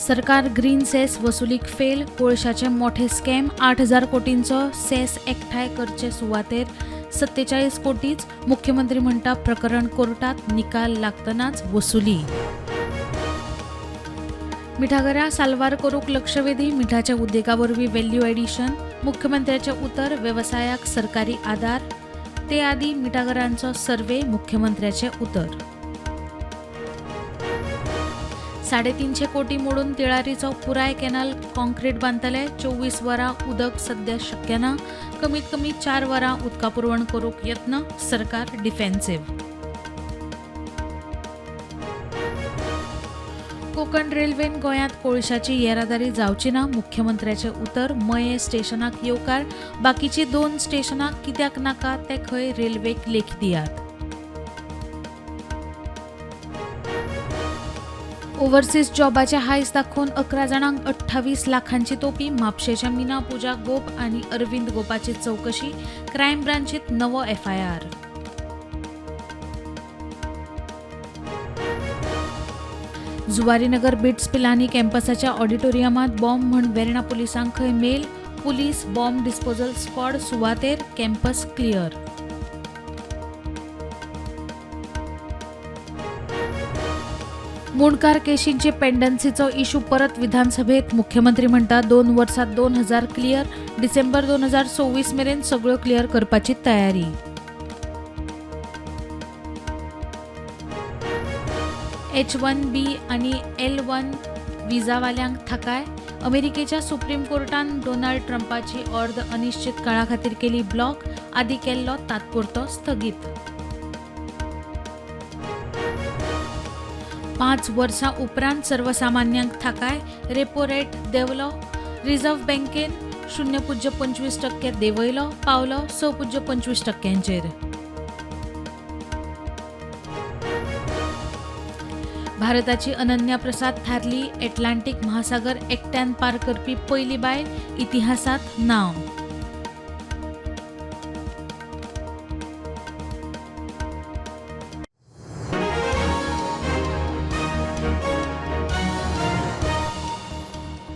सरकार green cess वसुलीक fail, कोळशाचे मोठे स्कॅम, 8,000 कोटींचो सेस एकठांय करचे सुवातेर 47 कोटीच, मुख्यमंत्री म्हणटा प्रकरण कोर्टात, निकाल लागतनाच वसुली. मिठागऱ्या साल्वार करूंक लक्षवेधी, मिठाच्या उद्देगा वरवीं व्हॅल्यू एडिशन, मुख्यमंत्र्याचे उतर वेवसायाक सरकारी आदार, ते आदी मिठागरांचो सर्वे, मुख्यमंत्र्याचे उतर. 350 कोटी मोडून तिळारीचो पुराय कॅनाल कॉन्क्रीट बांदतले, 24 वरां उदक सध्या शक्य ना, कमीत कमी 4 वरां उदका पुरवण करूंक यत्न, सरकार डिफेन्सिव्ह. कोकण रेल्वेन गोंयांत कोळशाची येरादारी जावची ना, मुख्यमंत्र्याचे उतर. मये स्टेशनाक येवकार, बाकीची 2 स्टेशनाक कित्याक नाका ते खंय रेल्वेक लेखी दियात. ओव्हरसीज जॉबाचे हायस दाखोवन 11 जाणांक 28 लाखांची तोपी, म्हापशेच्या मिना पुजा गोप आनी अरविंद गोपाची चवकशी, क्रायम ब्रांचीत नवो FIR. जुवारीनगर बिट्स पिलानी कॅम्पसाच्या ऑडिटोरियमात बॉम्ब म्हण वेर्णा पुलिसांक खंय mail, police bomb disposal squad सुवातेर, कॅम्पस क्लियर. मुणकार केशींची पेंडन्सीचो इशू परत विधानसभेत, मुख्यमंत्री म्हणटा 2 वर्सात 2000 क्लियर, डिसेंबर 2024 मेरेन सगळ्यो क्लियर करपाची तयारी. H1B आनी L1 विजावाल्यांक थाकाय, अमेरिकेच्या सुप्रीम कोर्टान डोनाल्ड ट्रम्पाची अर्द अनिश्चित काळा खातीर केली ब्लॉक, आदी केल्लो तात्पुरतो स्थगीत. 5 वर्सां उपरांत सर्वसामान्यांक थाकाय, रेपो रेट देंवलो, रिझर्व्ह बँकेन 0.25% देंवयलो, पावलो 6.25%. भारताची अनन्या प्रसाद थारली अटलांटीक महासागर एकट्यान पार करपी पयली बायल, इतिहासात नांव.